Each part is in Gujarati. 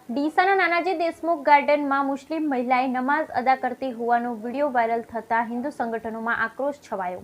ડીસાના નાનાજી દેશમુખ ગાર્ડનમાં મુસ્લિમ મહિલાએ નમાઝ અદા કરતી હોવાનો વિડીયો વાયરલ થતાં હિન્દુ સંગઠનોમાં આક્રોશ છવાયો।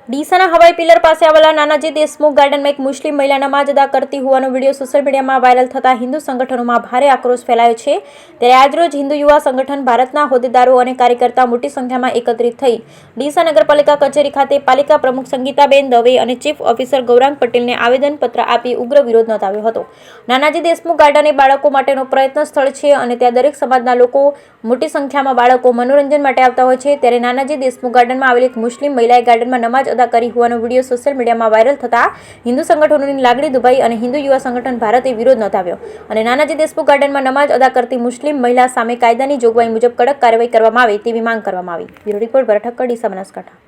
ડીસાના હવાઈ પિલર પાસે આવેલા નાનાજી દેશમુખ ગાર્ડનમાં એક મુસ્લિમ મહિલા નમાઝ અદા કરતી હોવાનો વિડીયો સોશિયલ મીડિયામાં વાયરલ થતાં હિન્દુ સંગઠનોમાં ભારે આક્રોશ ફેલાયો છે। ત્યારે આજરોજ હિન્દુ યુવા સંગઠન ભારતના હોદ્દેદારો અને કાર્યકર્તાઓ મોટી સંખ્યામાં એકત્રિત થઈ ડીસા નગરપાલિકા કચેરી ખાતે પાલિકા પ્રમુખ સંગીતાબેન દવે અને ચીફ ઓફિસર ગૌરાંગ પટેલને આવેદનપત્ર આપી ઉગ્ર વિરોધ નોંધાવ્યો હતો। નાનાજી દેશમુખ ગાર્ડન એ બાળકો માટેનો પ્રયત્ન સ્થળ છે અને ત્યાં દરેક સમાજના લોકો મોટી સંખ્યામાં બાળકો મનોરંજન માટે આવતા હોય છે। ત્યારે નાનાજી દેશમુખ ગાર્ડનમાં આવેલી એક મુસ્લિમ મહિલાએ ગાર્ડનમાં નમાઝ અદા કરી હોવાનો વિડીયો સોશિયલ મીડિયામાં વાયરલ થતાં હિન્દુ સંગઠનોની લાગણી દુભાઈ અને હિન્દુ યુવા સંગઠન ભારતે વિરોધ નોંધાવ્યો અને નાનાજી દેશમુખ ગાર્ડનમાં નમાઝ અદા કરતી મુસ્લિમ મહિલા સામે કાયદાની જોગવાઈ મુજબ કડક કાર્યવાહી કરવામાં આવે તેવી માંગ કરવામાં આવી। બ્યુરો રિપોર્ટ ભરત ઠક્કર, ડીસા, બનાસકાંઠા।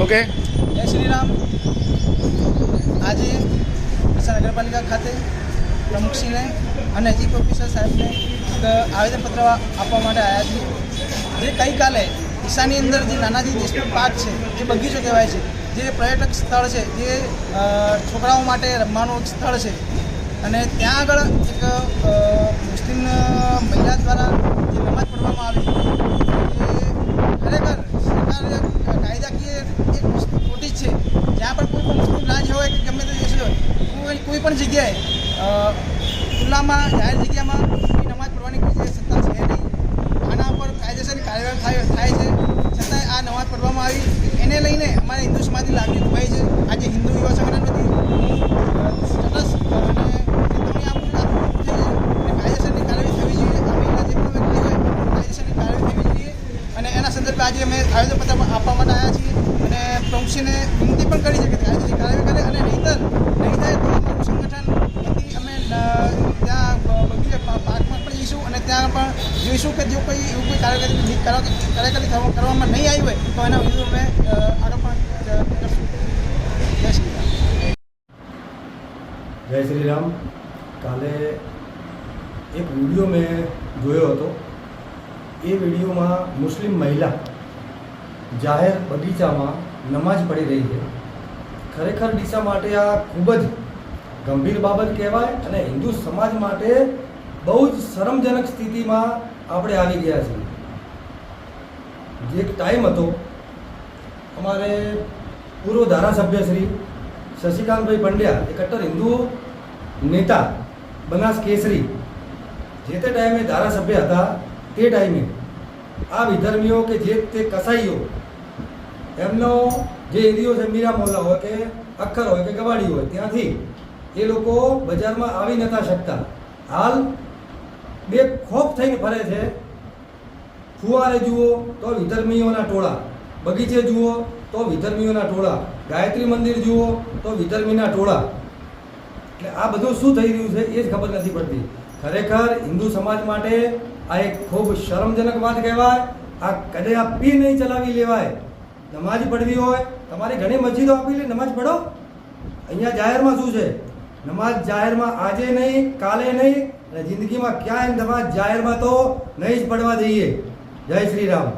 ओके जय श्री राम। आज ડીસા નગરપાલિકા ખાતે પ્રમુખશ્રીને અને ચીફ ઓફિસર સાહેબને એક આવેદનપત્ર આપવા માટે આવ્યા છીએ। જે ગઈકાલે ડીસાની અંદર જે નાનાજી દેશમુખ પાર્ક છે, જે બગીચો કહેવાય છે, જે પર્યટક સ્થળ છે, જે છોકરાઓ માટે રમવાનું સ્થળ છે, અને ત્યાં આગળ એક મુસ્લિમ મહિલા દ્વારા જે નમાઝ પઢવામાં આવી, એ ખરેખર સરકાર કાયદાકીય એક વસ્તુ ખોટી જ છે। જ્યાં પણ કોઈ પણ મુસ્લિમ રાજ્ય હોય કે ગમે તે દેશ હોય, કોઈ પણ જગ્યાએ ખુલ્લામાં જાહેર જગ્યામાં નમાઝ પઢવાની કોઈ સત્તા છે નહીં। આના પર કાયદેસરની કાર્યવાહી થાય છે, છતાંય આ નમાઝ પઢવામાં આવી, એને લઈને અમારે હિન્દુ સમાજની લાગણી દુભાઈ છે। આજે હિન્દુ યુવા સંગઠન વતી તટસ્થ અને ચેતવણી આપું છું અને કાયદેસરની કાર્યવાહી થવી જોઈએ। આ મહિલા જે પણ વ્યક્તિ હોય કાયદેસરની કાર્યવાહી થવી જોઈએ, અને એના સંદર્ભે આજે અમે આવેદનપત્ર આપવા માટે આવ્યા છીએ અને પ્રમુખશ્રીને વિનંતી પણ કરી છે કે કાયદેસરની કાર્યવાહી કરે, અને નહીં થાય તો અમારું સંગઠન વતી અમે ત્યાં બગીચા પાર્કમાં પણ જઈશું અને ત્યાં પણ જોઈશું કે જો કોઈ એવું કોઈ કાર્યવાહી કરવામાં નહીં આવી હોય તો એના વિરુદ્ધ અમે આગળ પણ કરશું। જય શ્રી રામ। જય શ્રી રામ। કાલે એક વિડીયો મેં જોયો હતો। એ વિડીયોમાં મુસ્લિમ મહિલા જાહેર બગીચામાં નમાઝ પઢી રહી છે। ખરેખર ડીસા માટે આ ખૂબ જ ગંભીર બાબત કહેવાય અને હિન્દુ સમાજ માટે બહુ જ શરમજનક સ્થિતિમાં આપણે આવી ગયા છીએ। જે એક ટાઈમ હતો, અમારે પૂર્વ ધારાસભ્ય શ્રી શશિકાંતભાઈ પંડ્યા, એ કટ્ટર હિન્દુ નેતા, બનાસ કેસરી, જે તે ટાઈમે ધારાસભ્ય હતા, તે ટાઈમે આ વિધર્મીઓ કે જે તે કસાઈઓ, એમનો જે એરિયો છે, મીરા મોહલ્લા હોય કે અખર હોય કે ગવાડી હોય, ત્યાંથી એ લોકો બજારમાં આવી નહોતા શકતા। હાલ બે ખોફ થઈને ફરે છે। ફુવારે જુઓ તો વિધર્મીઓના ટોળા, બગીચે જુઓ તો વિધર્મીઓના ટોળા, ગાયત્રી મંદિર જુઓ તો વિધર્મીના ટોળા। એટલે આ બધું શું થઈ રહ્યું છે એ જ ખબર નથી પડતી। ખરેખર હિન્દુ સમાજ માટે આ એક ખૂબ શરમજનક વાત કહેવાય। આ કદાપી નહીં ચલાવી લેવાય। નમાઝ પઢવી હોય, તમારી ઘણી મસ્જિદો આપી લે, નમાઝ પઢો। અહીંયા જાહેરમાં શું છે? નમાઝ જાહેરમાં આજે નહીં, કાલે નહીં, અને જિંદગીમાં ક્યાંય નમાઝ જાહેરમાં તો નહીં જ પડવા દઈએ। જય શ્રી રામ।